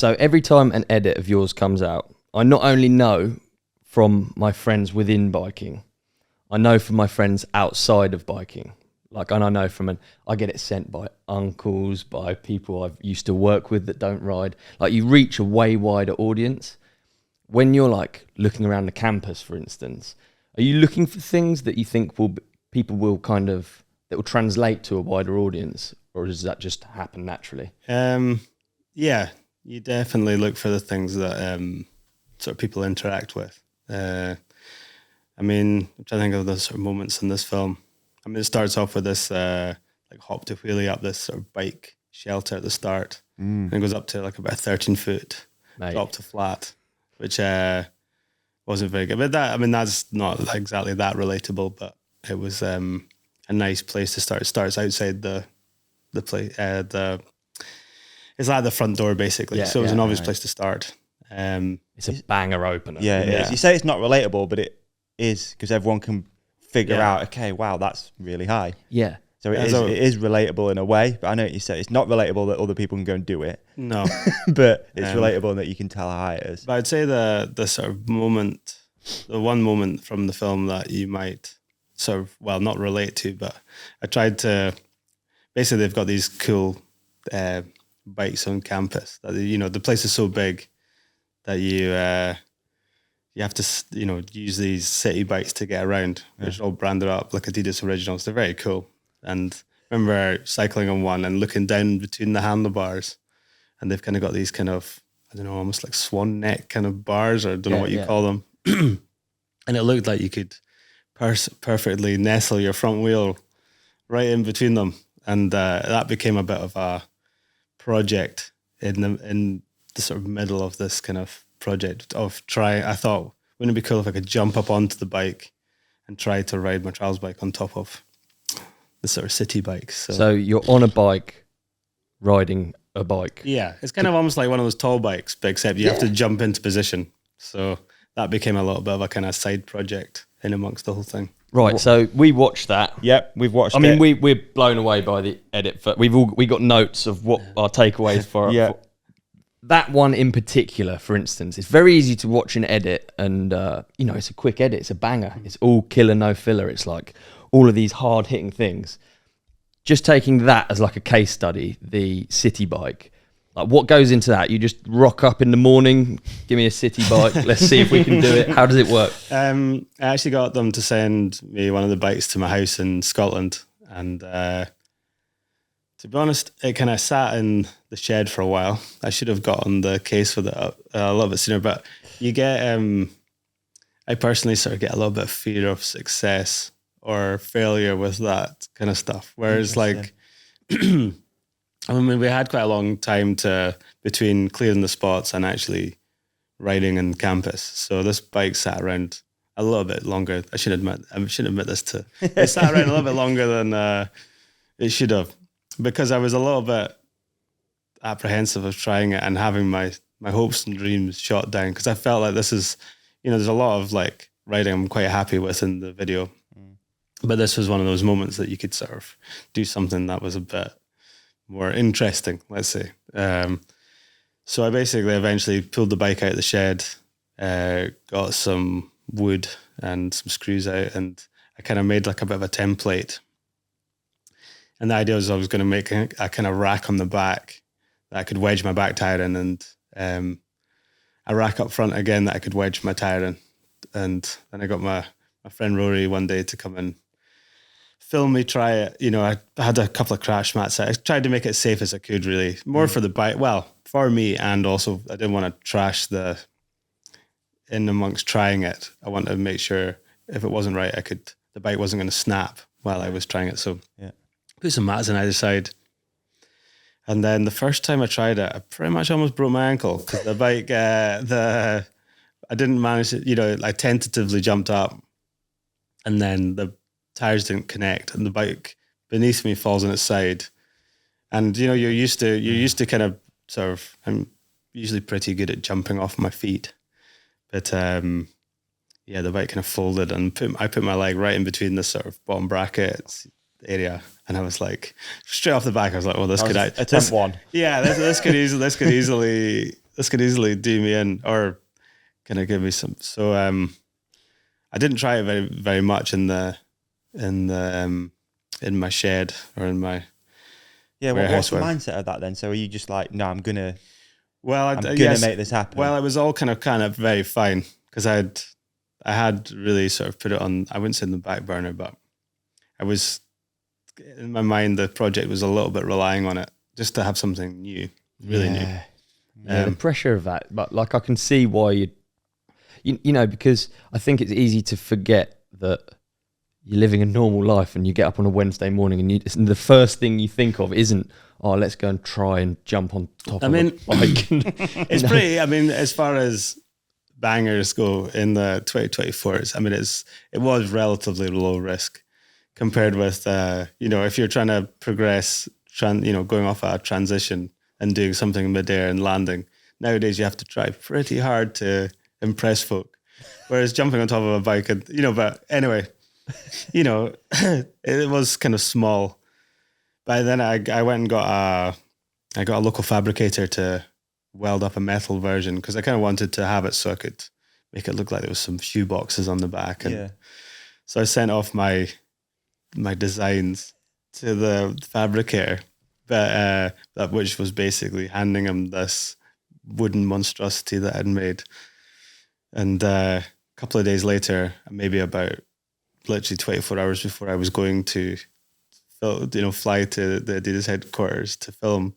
So every time an edit of yours comes out, I not only know from my friends within biking, I know from my friends outside of biking. Like, and I know I get it sent by uncles, by people I've used to work with that don't ride. Like, you reach a way wider audience. When you're like looking around the campus, for instance, are you looking for things that you think people will that will translate to a wider audience, or does that just happen naturally? Yeah, you definitely look for the things that sort of people interact with. I mean, I'm trying to think of the sort of moments in this film. I mean, it starts off with this like hop to wheelie up this sort of bike shelter at the start, and it goes up to like about 13-foot drop to flat, which wasn't very good. But that's not exactly that relatable, but it was a nice place to start. It starts outside the place. It's like the front door basically, so it was an obvious place to start. It's a banger opener. Yeah, it is. You say it's not relatable, but it is, because everyone can figure out, okay, wow, that's really high. Yeah. So it is relatable in a way, but I know what you say. It's not relatable that other people can go and do it. No. But it's relatable in that you can tell how high it is. But I'd say the sort of moment, the one moment from the film that you might sort of, well, not relate to, but I tried to, basically they've got these cool bikes on campus that, the place is so big that you have to, use these city bikes to get around, which are all branded up like Adidas Originals. They're very cool. And I remember cycling on one and looking down between the handlebars, and they've kind of got these kind of, I don't know, almost like swan neck kind of bars, or I don't know what you call them. And it looked like you could perfectly nestle your front wheel right in between them. And that became a bit of a project in the sort of middle of this kind of project of trying. I thought, wouldn't it be cool if I could jump up onto the bike and try to ride my trials bike on top of the sort of city bikes. So you're on a bike, riding a bike. Yeah, it's kind of almost like one of those tall bikes, but except you have to jump into position. So that became a little bit of a kind of side project in amongst the whole thing. Right, so we watched that. Yep, we've watched it. I mean, we're blown away by the edit. We got notes of what our takeaways for. For that one in particular, for instance. It's very easy to watch an edit, and it's a quick edit. It's a banger. It's all killer, no filler. It's like all of these hard hitting things. Just taking that as like a case study, the city bike. Like, what goes into that? You just rock up in the morning, give me a city bike, let's see if we can do it. How does it work? I actually got them to send me one of the bikes to my house in Scotland. And to be honest, it kind of sat in the shed for a while. I should have gotten the case with it a little bit sooner. But you get, I personally sort of get a little bit of fear of success or failure with that kind of stuff. Whereas like... I mean, we had quite a long time between clearing the spots and actually riding in campus. So this bike sat around a little bit longer. I should admit this it sat around a little bit longer than it should have, because I was a little bit apprehensive of trying it and having my hopes and dreams shot down, because I felt like this is, there's a lot of like riding I'm quite happy with in the video, but this was one of those moments that you could sort of do something that was a bit more interesting, let's say. So I basically eventually pulled the bike out of the shed, got some wood and some screws out, and I kind of made like a bit of a template. And the idea was I was going to make a kind of rack on the back that I could wedge my back tire in, and a rack up front again that I could wedge my tire in. And then I got my friend Rory one day to come and film me try it. I had a couple of crash mats. I tried to make it as safe as I could, really. More for the bike, well, for me, and also I didn't want to trash in amongst trying it. I wanted to make sure if it wasn't right, the bike wasn't going to snap while I was trying it. So put some mats on either side. And then the first time I tried it, I pretty much almost broke my ankle, because the bike, I didn't manage to, I tentatively jumped up, and then the tires didn't connect, and the bike beneath me falls on its side. And you're used to kind of sort of, I'm usually pretty good at jumping off my feet, but the bike kind of folded, and I put my leg right in between the sort of bottom brackets area, and I was like, straight off the back, I was like, well, this could attempt one. Yeah, this could easily easily do me in or kind of give me some. So I didn't try it very, very much in my shed or in my What's the mindset of that then? So are you just like, no, I'm gonna yes, make this happen? Well, it was all kind of very fine because I had really sort of put it on, I wouldn't say in the back burner, but I was, in my mind, the project was a little bit relying on it just to have something new, really new. Yeah, the pressure of that. But like, I can see why you know, because I think it's easy to forget that you're living a normal life and you get up on a Wednesday morning and the first thing you think of isn't, oh, let's go and try and jump on top of a bike. It's pretty, as far as bangers go in the 2024s, it was relatively low risk compared with, if you're trying to progress, going off a transition and doing something midair and landing. Nowadays, you have to try pretty hard to impress folk. Whereas jumping on top of a bike, but anyway, it was kind of small. But then I went and got a local fabricator to weld up a metal version because I kind of wanted to have it so I could make it look like there was some shoe boxes on the back. And so I sent off my designs to the fabricator, but which was basically handing him this wooden monstrosity that I'd made. And a couple of days later, maybe about literally 24 hours before I was going to fly to the Adidas headquarters to film,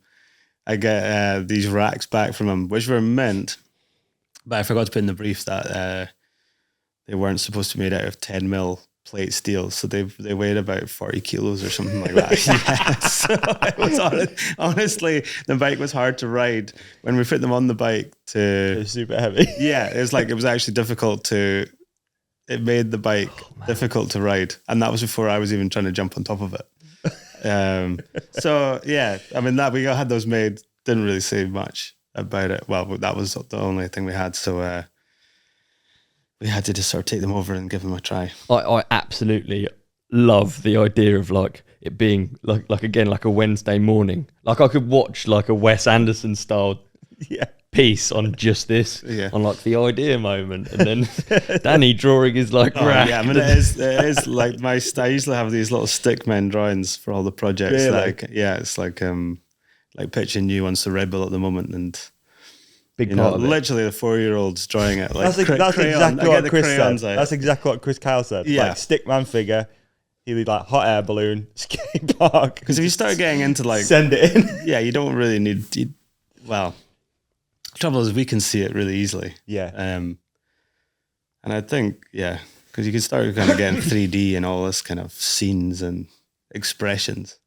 I get these racks back from him, which were mint, but I forgot to put in the brief that they weren't supposed to be made out of 10 mil plate steel, so they weighed about 40 kilos or something like that. So it was honestly, the bike was hard to ride. When we put them on the bike, it was super heavy. Yeah, it was actually difficult to. It made the bike difficult to ride, and that was before I was even trying to jump on top of it. So yeah, that we had those made. Didn't really say much about it. Well, that was the only thing we had. So we had to just sort of take them over and give them a try. I absolutely love the idea of like it being like again like a Wednesday morning. Like I could watch like a Wes Anderson style piece on just this, on like the idea moment, and then Danny drawing his like rack. Yeah, it is like I usually have these little stick men drawings for all the projects. Really? It's like pitching new ones to Red Bull at the moment, and big part of it. Literally the 4-year-olds drawing it. Like that's exactly what Chris said. That's exactly what Chris Kyle said. Yeah, like stickman figure. He'll be like hot air balloon, skate park. Because if you start getting into like send it in, you don't really need. Well, the trouble is we can see it really easily. Yeah. And I think because you can start kind of getting 3D and all this kind of scenes and expressions.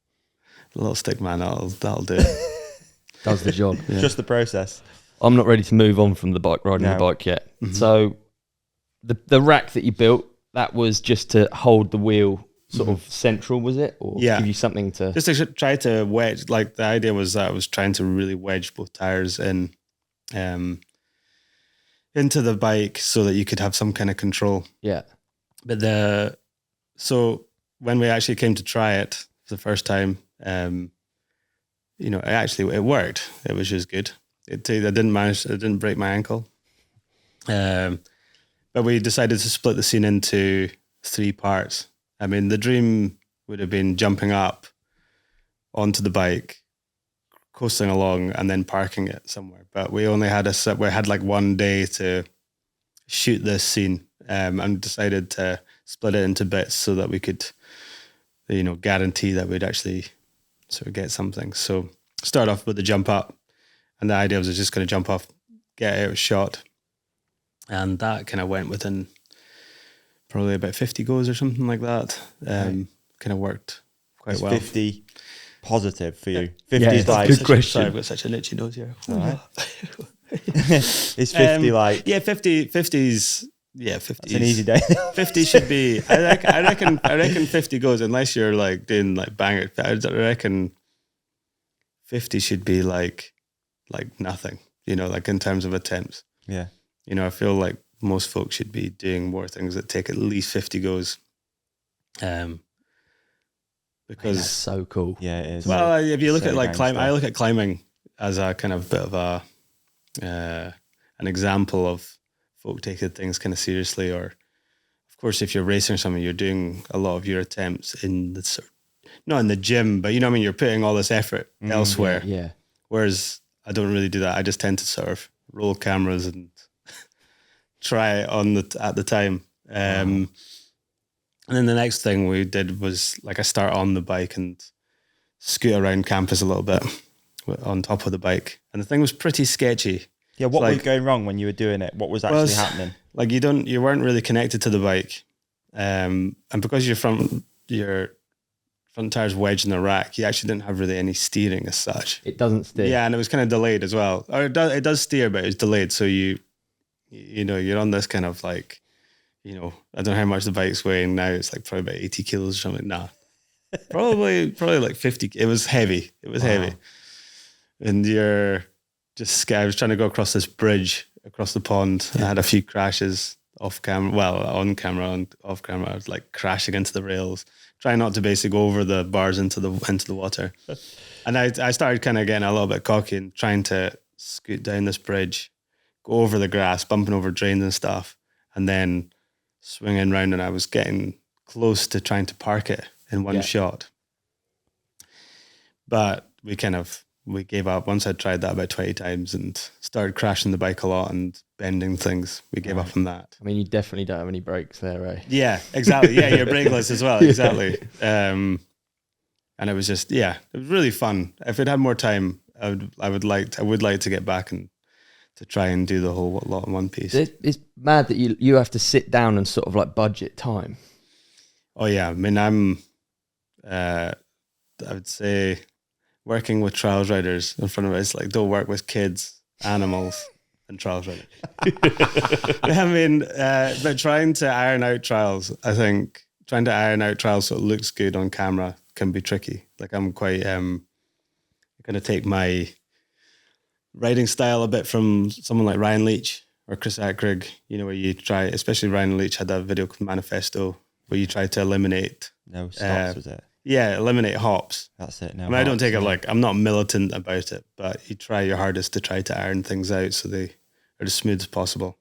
The little stick man, that'll do it. Does the job. Yeah. Just the process. I'm not ready to move on from the bike riding the bike yet. Mm-hmm. So the rack that you built, that was just to hold the wheel sort of central, was it? Or give you something to... Just to try to wedge, like the idea was that I was trying to really wedge both tires in into the bike so that you could have some kind of control. Yeah. But so when we actually came to try it for the first time, it worked. It was just good. I didn't break my ankle. But we decided to split the scene into 3 parts. The dream would have been jumping up onto the bike, coasting along, and then parking it somewhere. But we only had like 1 day to shoot this scene, and decided to split it into bits so that we could, guarantee that we'd actually sort of get something. So start off with the jump up, and the idea was just going to jump off, get out shot, and that kind of went within probably about 50 goes or something like that. Kind of worked quite well. 50 positive for you? 50 is like... Good question. Sorry, I've got such an itchy nose here. Right. Is 50 like... Yeah, 50's... Yeah, 50. It's an easy day. 50 should be... I reckon 50 goes, unless you're like doing like banger. I reckon 50 should be like nothing, like in terms of attempts. Yeah. I feel like most folks should be doing more things that take at least 50 goes. Because that's so cool. Yeah, it is. Well, if you look so at like climbing, I look at climbing as a kind of bit of a an example of folk taking things kind of seriously. Or, of course, if you're racing or something, you're doing a lot of your attempts in the not in the gym, but you know what I mean. You're putting all this effort elsewhere. Yeah. Whereas I don't really do that. I just tend to sort of roll cameras and try it at the time. And then the next thing we did was like I start on the bike and scoot around campus a little bit on top of the bike. And the thing was pretty sketchy. Yeah, what was going wrong when you were doing it? What was actually happening? Like you weren't really connected to the bike. And because your front tire's wedged in the rack, you actually didn't have really any steering as such. It doesn't steer. Yeah, and it was kind of delayed as well. Or it does steer, but it's delayed. So you know, you're on this kind of like, you know, I don't know how much the bike's weighing now. It's like probably about 80 kilos or something. Nah, probably like 50. It was heavy. Heavy. And I was trying to go across this bridge across the pond. I had a few crashes off camera. Well, on camera and off camera. I was like crashing into the rails, trying not to basically go over the bars into the water. And I started kind of getting a little bit cocky and trying to scoot down this bridge, go over the grass, bumping over drains and stuff, and then swinging round, and I was getting close to trying to park it in one shot. But we gave up. Once I'd tried that about 20 times and started crashing the bike a lot and bending things, we gave up on that. I mean, you definitely don't have any brakes there, eh? Yeah, exactly. Yeah, you're brakeless as well. Exactly. And it was just, it was really fun. If it had more time, I would like to get back and to try and do the whole lot in one piece. It's mad that you have to sit down and sort of like budget time. Oh yeah, I mean I would say working with trials riders in front of us, like don't work with kids, animals, and trials riders. I mean, but trying to iron out trials, I think trying to iron out trials so it looks good on camera can be tricky. Like I'm quite going to take my riding style a bit from someone like Ryan Leach or Chris Ackrig, you know, where you try, especially Ryan Leach had that video called Manifesto, where you try to eliminate. No stops, was it? Yeah, eliminate hops. That's it. No, I mean, I don't take it like, I'm not militant about it, but you try your hardest to try to iron things out so they are as smooth as possible.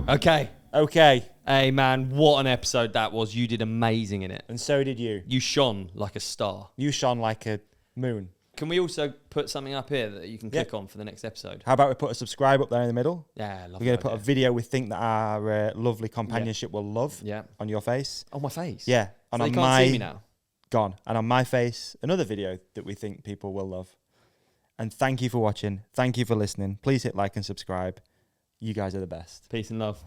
Okay. Okay. Hey, man, what an episode that was. You did amazing in it. And so did you. You shone like a star. You shone like a moon. Can we also put something up here that you can click on for the next episode? How about we put a subscribe up there in the middle? Yeah, We're going to put a video we think that our lovely companionship will love on your face. On my face? Yeah. And so on you can't see me now? Gone. And on my face, another video that we think people will love. And thank you for watching. Thank you for listening. Please hit like and subscribe. You guys are the best. Peace and love.